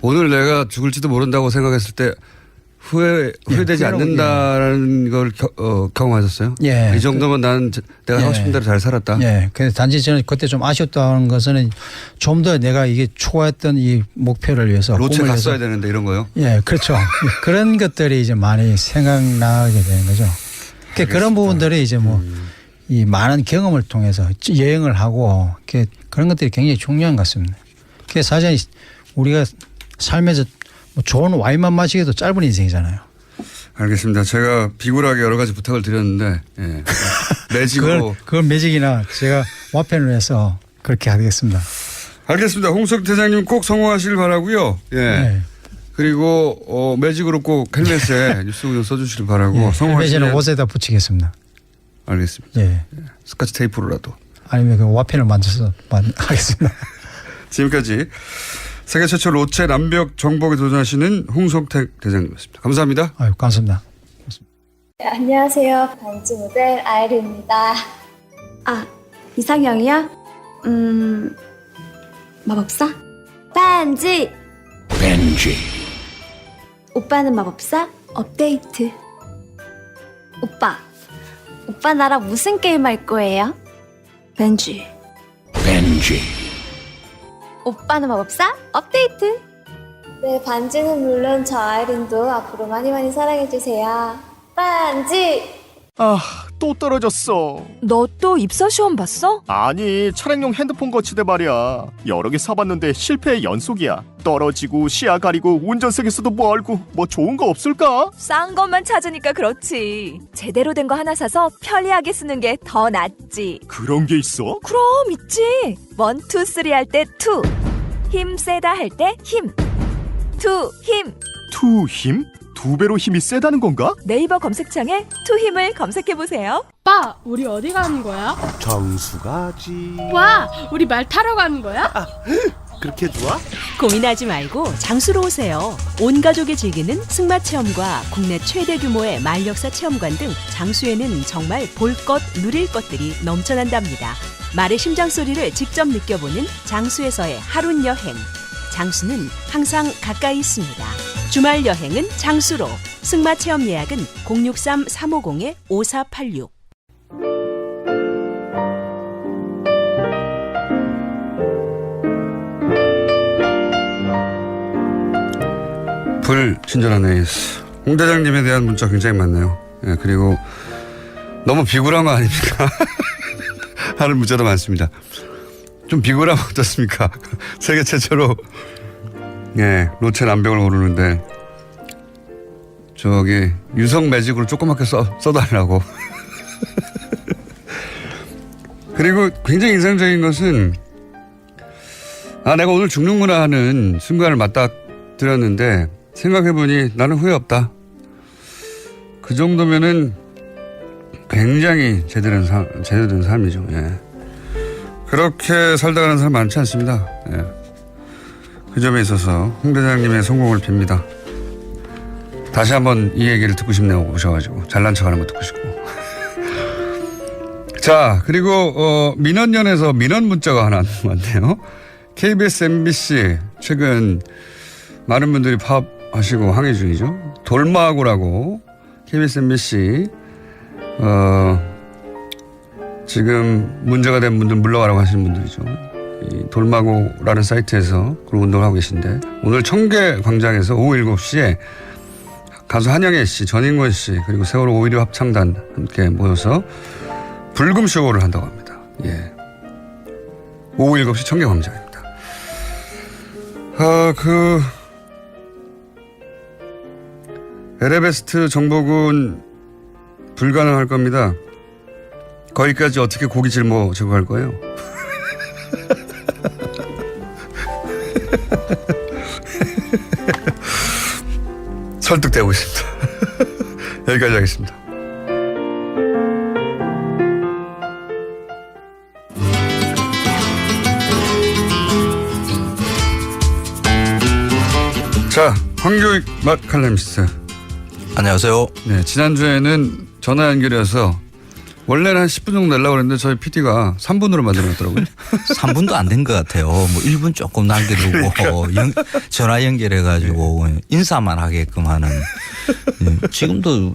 Speaker 8: 오늘 내가 죽을지도 모른다고 생각했을 때 후회되지 않는다라는 걸 경험하셨어요?
Speaker 9: 예.
Speaker 8: 이 정도면 나는 내가 하고 싶은 대로 잘 살았다.
Speaker 9: 예. 그래서 단지 저는 그때 좀 아쉬웠다는 것은 좀 더 내가 이게 초과했던 이 목표를 위해서.
Speaker 8: 로체 갔어야 되는데 이런 거요?
Speaker 9: 예, 그렇죠. 그런 것들이 이제 많이 생각나게 되는 거죠. 그러니까 그런 부분들이 이제 뭐 이 많은 경험을 통해서 여행을 하고 그런 것들이 굉장히 중요한 것 같습니다. 그래서 사실 우리가 삶에서 뭐 좋은 와인만 마시기도 짧은 인생이잖아요.
Speaker 8: 알겠습니다. 제가 비굴하게 여러 가지 부탁을 드렸는데 예. 매직으로.
Speaker 9: 그건 매직이나 제가 와펜을 해서 그렇게 하겠습니다.
Speaker 8: 알겠습니다. 홍석 대장님 꼭 성공하시길 바라고요. 예.
Speaker 9: 네.
Speaker 8: 그리고 매직으로 꼭 헬멧에 뉴스 좀 써주시길 바라고.
Speaker 9: 예.
Speaker 8: 성공하시면
Speaker 9: 헬멧에는 옷에다 붙이겠습니다.
Speaker 8: 알겠습니다.
Speaker 9: 예.
Speaker 8: 스카치 테이프로라도.
Speaker 9: 아니면 그 와펜을 만들어서 하겠습니다.
Speaker 8: 지금까지 세계 최초 로체 남벽 정복에 도전하시는 홍석택 대장님이었습니다. 감사합니다.
Speaker 9: 아유, 감사합니다.
Speaker 7: 네, 안녕하세요. 반지 모델 아이리입니다. 아, 이상형이요? 마법사? 반지! 오빠는 마법사? 업데이트. 오빠 나랑 무슨 게임 할 거예요? 벤지. 오빠는 마법사? 업데이트. 네, 반지는 물론 저 아이린도 앞으로 많이 사랑해주세요. 반지!
Speaker 4: 아, 또 떨어졌어.
Speaker 5: 너 또 입사 시험 봤어?
Speaker 4: 아니, 차량용 핸드폰 거치대 말이야. 여러 개 사봤는데 실패의 연속이야. 떨어지고 시야 가리고 운전석에서도 뭐 알고 뭐 좋은 거 없을까?
Speaker 5: 싼 것만 찾으니까 그렇지. 제대로 된 거 하나 사서 편리하게 쓰는 게 더 낫지.
Speaker 4: 그런 게 있어?
Speaker 5: 그럼 있지. 1, 2, 3 할 때 2. 힘 세다 할 때 힘. 2 힘.
Speaker 4: 투 힘? 2배로 힘이 세다는 건가?
Speaker 5: 네이버 검색창에 2 힘을 검색해 보세요.
Speaker 10: 오빠, 우리 어디 가는 거야?
Speaker 11: 정수 가지.
Speaker 10: 와, 우리 말 타러 가는 거야?
Speaker 11: 그렇게 좋아?
Speaker 5: 고민하지 말고 장수로 오세요. 온 가족이 즐기는 승마 체험과 국내 최대 규모의 말역사 체험관 등 장수에는 정말 볼 것, 누릴 것들이 넘쳐난답니다. 말의 심장 소리를 직접 느껴보는 장수에서의 하룬 여행. 장수는 항상 가까이 있습니다. 주말 여행은 장수로. 승마 체험 예약은 063-350-5486.
Speaker 8: 불친절한 에이스. 홍 대장님에 대한 문자 굉장히 많네요. 예, 그리고 너무 비굴한 거 아닙니까? 하는 문자도 많습니다. 좀 비굴하면 어떻습니까? 세계 최초로 로체 남벽을 오르는데 저기 유성 매직으로 조그맣게 써달라고. 그리고 굉장히 인상적인 것은 내가 오늘 죽는구나 하는 순간을 맞닥뜨렸는데 생각해보니 나는 후회 없다. 그 정도면은 굉장히 제대로 된 삶이죠. 예. 그렇게 살다 가는 사람 많지 않습니다. 예. 그 점에 있어서 홍 대장님의 성공을 빕니다. 다시 한번 이 얘기를 듣고 싶네요. 오셔가지고 잘난 척하는 거 듣고 싶고. 자, 그리고 민원연에서 민원 문자가 하나 왔네요. KBS, MBC 최근 많은 분들이 파업하시고 항의 중이죠. 돌마구라고 KBS, MBC 지금 문제가 된 분들 물러가라고 하시는 분들이죠. 이 돌마구라는 사이트에서 그런 운동을 하고 계신데 오늘 청계광장에서 오후 7시에 가수 한영애 씨, 전인권 씨 그리고 세월호 5.16 합창단 함께 모여서 불금쇼를 한다고 합니다. 예. 오후 7시 청계광장입니다. 에베레스트 정복은 불가능할 겁니다. 거기까지 어떻게 고기 짊어 제거할 거예요? 설득되고 있습니다. 여기까지 하겠습니다. 자, 황교익 칼럼니스트.
Speaker 11: 안녕하세요.
Speaker 8: 네, 지난주에는 전화 연결이어서 원래는 한 10분 정도 내려고 그랬는데 저희 PD가 3분으로 만들어놨더라고요.
Speaker 12: 3분도 안 된 것 같아요. 뭐 1분 조금 남겨두고 전화 연결해가지고 인사만 하게끔 하는. 지금도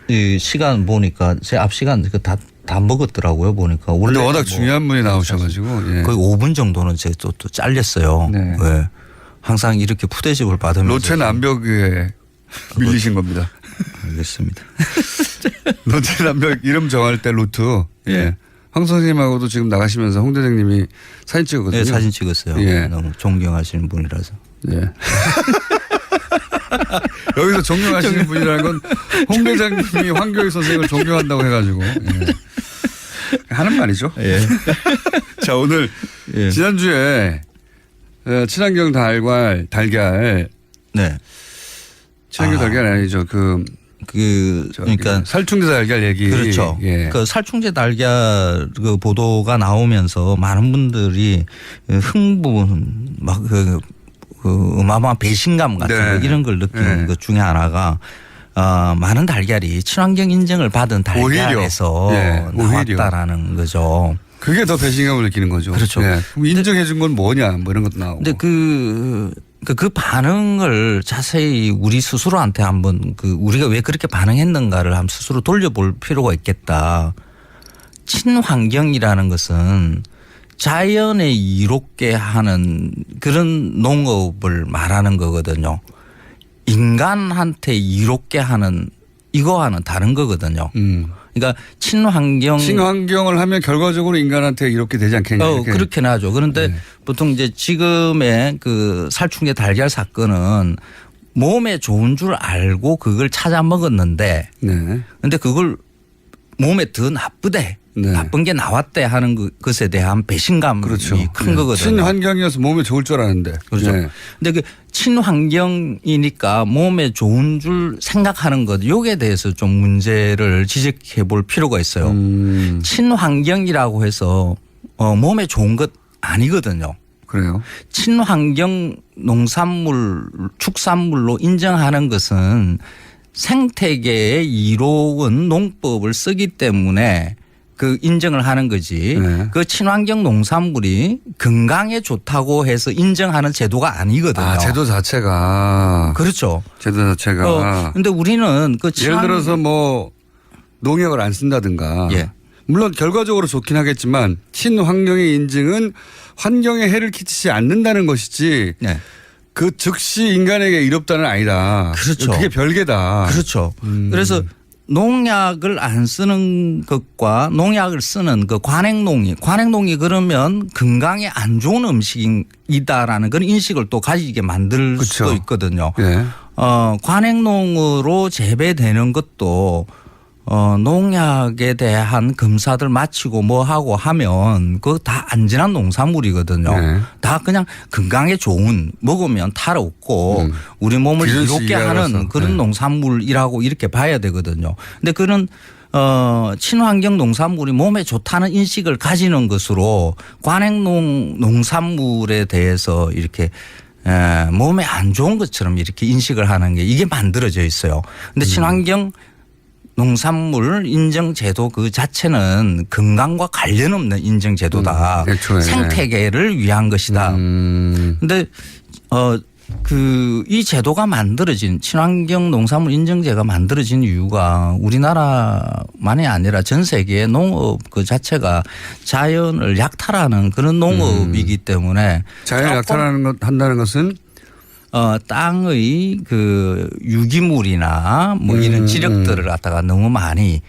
Speaker 12: 이 시간 보니까 제 앞 시간 다 먹었더라고요. 보니까 원래
Speaker 8: 근데 워낙 중요한 분이 나오셔가지고
Speaker 12: 거의 5분 정도는 제 또 잘렸어요.
Speaker 8: 네.
Speaker 12: 네. 항상 이렇게 푸대접을 받으면서
Speaker 8: 로체 남벽에 밀리신 겁니다.
Speaker 12: 알겠습니다.
Speaker 8: 로체 남벽 이름 정할 때 루트. 예. 황 선생님하고도 지금 나가시면서 홍 대장님이 사진 찍었거든요.
Speaker 12: 네, 사진 찍었어요.
Speaker 8: 예.
Speaker 12: 너무 존경하시는 분이라서.
Speaker 8: 예. 여기서 존경하시는 분이라는 건 홍 대장님이 황교익 선생님을 존경한다고 해가지고 하는 말이죠.
Speaker 12: 예.
Speaker 8: 자, 오늘
Speaker 12: 예.
Speaker 8: 지난주에 친환경 달걀.
Speaker 12: 네.
Speaker 8: 친환경 달걀 아니죠.
Speaker 12: 그러니까
Speaker 8: 살충제 달걀 얘기.
Speaker 12: 그렇죠.
Speaker 8: 예.
Speaker 12: 그 살충제 달걀 그 보도가 나오면서 많은 분들이 흥분 막 어마어마한 배신감 같은
Speaker 8: 네.
Speaker 12: 거 이런 걸 느끼는
Speaker 8: 네.
Speaker 12: 것 중에 하나가 많은 달걀이 친환경 인증을 받은 달걀에서 나왔다라는 거죠.
Speaker 8: 그게 더 배신감을 느끼는 거죠.
Speaker 12: 그렇죠.
Speaker 8: 네. 그럼 인정해 준 건 뭐냐 뭐 이런 것도 나오고.
Speaker 12: 근데 그 반응을 자세히 우리 스스로한테 한번 우리가 왜 그렇게 반응했는가를 한번 스스로 돌려볼 필요가 있겠다. 친환경이라는 것은 자연에 이롭게 하는 그런 농업을 말하는 거거든요. 인간한테 이롭게 하는 이거와는 다른 거거든요. 그러니까 친환경을
Speaker 8: 하면 결과적으로 인간한테 이렇게 되지 않겠냐.
Speaker 12: 그렇게는 하죠. 그런데 보통 이제 지금의 그 살충제 달걀 사건은 몸에 좋은 줄 알고 그걸 찾아 먹었는데 근데 그걸 몸에 더 나쁘대. 나쁜 게 나왔대 하는 것에 대한 배신감이 큰 거거든요.
Speaker 8: 친환경이어서 몸에 좋을 줄 알았는데.
Speaker 12: 그렇죠. 근데 그 친환경이니까 몸에 좋은 줄 생각하는 것, 요게 대해서 좀 문제를 지적해 볼 필요가 있어요. 친환경이라고 해서 몸에 좋은 것 아니거든요.
Speaker 8: 그래요?
Speaker 12: 친환경 농산물, 축산물로 인정하는 것은 생태계에 이로운 농법을 쓰기 때문에 그 인정을 하는 거지. 그 친환경 농산물이 건강에 좋다고 해서 인정하는 제도가 아니거든요.
Speaker 8: 제도 자체가.
Speaker 12: 그렇죠.
Speaker 8: 제도 자체가.
Speaker 12: 근데 우리는
Speaker 8: 예를 들어서 뭐 농약을 안 쓴다든가. 물론 결과적으로 좋긴 하겠지만 친환경의 인증은 환경에 해를 끼치지 않는다는 것이지. 그 즉시 인간에게 이롭다는 아니다.
Speaker 12: 그렇죠.
Speaker 8: 그게 별개다.
Speaker 12: 그렇죠. 그래서 농약을 안 쓰는 것과 농약을 쓰는 그 관행농이 그러면 건강에 안 좋은 음식이다라는 그런 인식을 또 가지게 만들 수도 있거든요. 관행농으로 재배되는 것도 농약에 대한 검사들 마치고 뭐 하고 하면 그거 다 안전한 농산물이거든요. 다 그냥 건강에 좋은 먹으면 탈 없고 우리 몸을 이롭게 하는 그런 농산물이라고 이렇게 봐야 되거든요. 근데 그런 친환경 농산물이 몸에 좋다는 인식을 가지는 것으로 관행농 농산물에 대해서 이렇게 몸에 안 좋은 것처럼 이렇게 인식을 하는 게 이게 만들어져 있어요. 근데 친환경 농산물 인정제도 그 자체는 건강과 관련 없는 인정제도다. 생태계를 위한 것이다. 근데 이 제도가 만들어진 친환경 농산물 인정제가 만들어진 이유가 우리나라만이 아니라 전 세계의 농업 그 자체가 자연을 약탈하는 그런 농업이기 때문에
Speaker 8: 자연을 한다는 것은
Speaker 12: 땅의 그 유기물이나 뭐 이런 지력들을 갖다가 너무 많이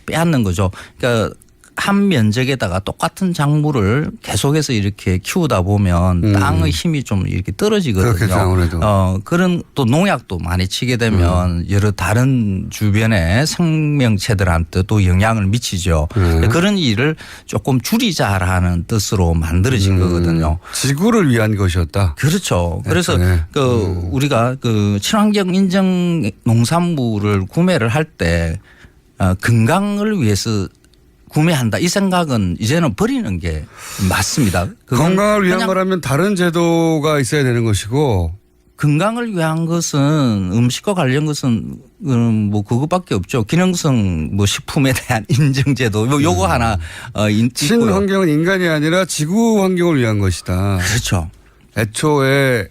Speaker 12: 빼앗는 거죠. 그러니까 한 면적에다가 똑같은 작물을 계속해서 이렇게 키우다 보면 땅의 힘이 좀 이렇게 떨어지거든요. 그런 또 농약도 많이 치게 되면 여러 다른 주변의 생명체들한테 또 영향을 미치죠. 그런 일을 조금 줄이자라는 뜻으로 만들어진 거거든요.
Speaker 8: 지구를 위한 것이었다.
Speaker 12: 그렇죠. 그래서 우리가 그 친환경 인정 농산물을 구매를 할 때 건강을 위해서 구매한다 이 생각은 이제는 버리는 게 맞습니다.
Speaker 8: 건강을 위한 거라면 다른 제도가 있어야 되는 것이고
Speaker 12: 건강을 위한 것은 음식과 관련 것은 뭐 그것밖에 없죠. 기능성 뭐 식품에 대한 인증제도 뭐 요거 하나 있고요.
Speaker 8: 친환경은 인간이 아니라 지구 환경을 위한 것이다.
Speaker 12: 그렇죠.
Speaker 8: 애초에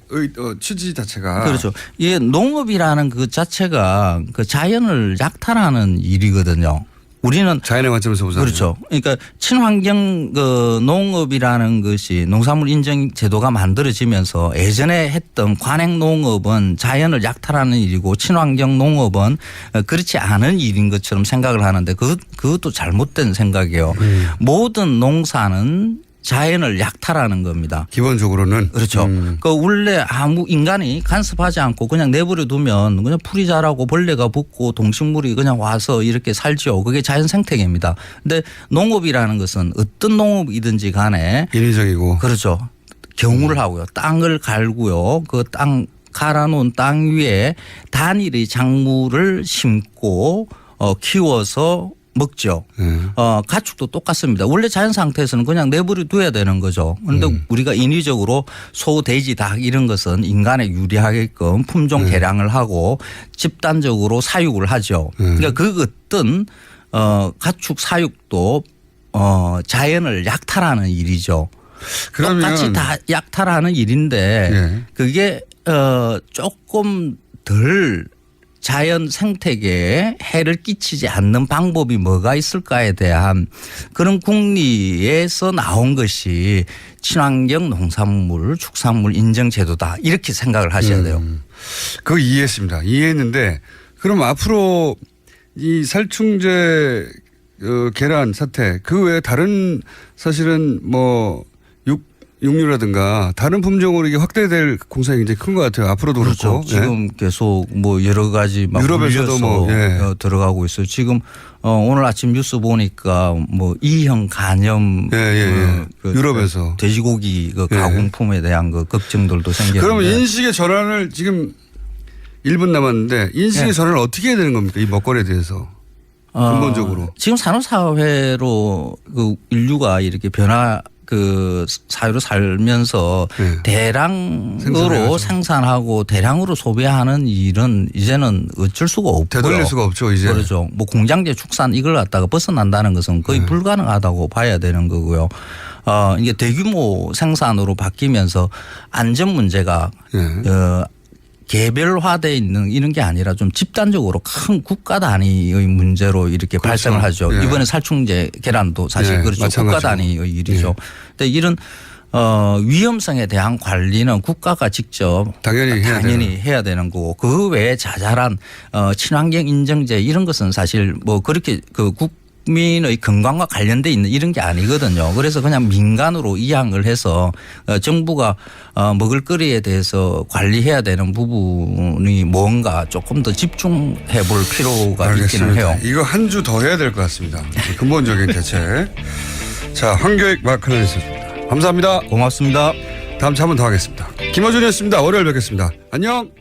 Speaker 8: 취지 자체가
Speaker 12: 그렇죠. 이 농업이라는 그 자체가 그 자연을 약탈하는 일이거든요. 우리는
Speaker 8: 자연의 관점에서 보자면
Speaker 12: 그렇죠. 그러니까 친환경 그 농업이라는 것이 농산물 인증 제도가 만들어지면서 예전에 했던 관행 농업은 자연을 약탈하는 일이고 친환경 농업은 그렇지 않은 일인 것처럼 생각을 하는데 그것도 잘못된 생각이에요. 모든 농사는 자연을 약탈하는 겁니다.
Speaker 8: 기본적으로는
Speaker 12: 그렇죠. 그 원래 아무 인간이 간섭하지 않고 그냥 내버려 두면 그냥 풀이 자라고 벌레가 붙고 동식물이 그냥 와서 이렇게 살죠. 그게 자연 생태계입니다. 근데 농업이라는 것은 어떤 농업이든지 간에
Speaker 8: 인위적이고
Speaker 12: 그렇죠. 경우를 하고요. 땅을 갈고요. 그 땅 갈아놓은 땅 위에 단일의 작물을 심고 키워서 먹죠. 가축도 똑같습니다. 원래 자연 상태에서는 그냥 내버려 둬야 되는 거죠. 그런데 우리가 인위적으로 소, 돼지, 닭 이런 것은 인간에 유리하게끔 품종 개량을 하고 집단적으로 사육을 하죠. 그러니까 그 어떤 가축 사육도 자연을 약탈하는 일이죠.
Speaker 8: 그러면
Speaker 12: 똑같이 다 약탈하는 일인데 그게 조금 덜 자연 생태계에 해를 끼치지 않는 방법이 뭐가 있을까에 대한 그런 궁리에서 나온 것이 친환경 농산물 축산물 인증 제도다 이렇게 생각을 하셔야 돼요.
Speaker 8: 그거 이해했습니다. 이해했는데 그럼 앞으로 이 살충제 계란 사태 그 외에 다른 사실은 뭐 육류라든가 다른 품종으로 이게 확대될 공산이 굉장히 큰 것 같아요. 앞으로도
Speaker 12: 그렇죠.
Speaker 8: 그렇고.
Speaker 12: 지금 계속 뭐 여러 가지 막
Speaker 8: 유럽에서도 뭐
Speaker 12: 들어가고 있어요. 지금 오늘 아침 뉴스 보니까 뭐 E형 간염
Speaker 8: 유럽에서
Speaker 12: 돼지고기 그 가공품에 대한 그 걱정들도 생겼는데.
Speaker 8: 그러면 인식의 전환을 지금 1분 남았는데 인식의 전환을 어떻게 해야 되는 겁니까? 이 먹거리에 대해서. 근본적으로.
Speaker 12: 지금 산업사회로 그 인류가 이렇게 그 사회로 살면서 대량으로 생산하고 대량으로 소비하는 일은 이제는 어쩔 수가 없고요.
Speaker 8: 되돌릴 수가 없죠, 이제.
Speaker 12: 그렇죠. 뭐 공장제 축산 이걸 갖다가 벗어난다는 것은 거의 불가능하다고 봐야 되는 거고요. 이게 대규모 생산으로 바뀌면서 안전 문제가 개별화되어 있는 이런 게 아니라 좀 집단적으로 큰 국가 단위의 문제로 이렇게
Speaker 8: 그렇죠.
Speaker 12: 발생을 하죠. 이번에 살충제 계란도 사실 그렇죠.
Speaker 8: 마찬가지로.
Speaker 12: 국가 단위의 일이죠. 근데 이런 위험성에 대한 관리는 국가가 직접
Speaker 8: 당연히
Speaker 12: 해야 되는 거고 그 외에 자잘한 친환경 인증제 이런 것은 사실 뭐 그렇게 그 국민의 건강과 관련돼 있는 이런 게 아니거든요. 그래서 그냥 민간으로 이양을 해서 정부가 먹을거리에 대해서 관리해야 되는 부분이 뭔가 조금 더 집중해 볼 필요가 있기는 해요.
Speaker 8: 이거 한 주 더 해야 될 것 같습니다. 근본적인 대책. 자, 황교익 마크널리스트입니다. 감사합니다.
Speaker 12: 고맙습니다.
Speaker 8: 다음 주 한 번 더 하겠습니다. 김어준이었습니다. 월요일 뵙겠습니다. 안녕.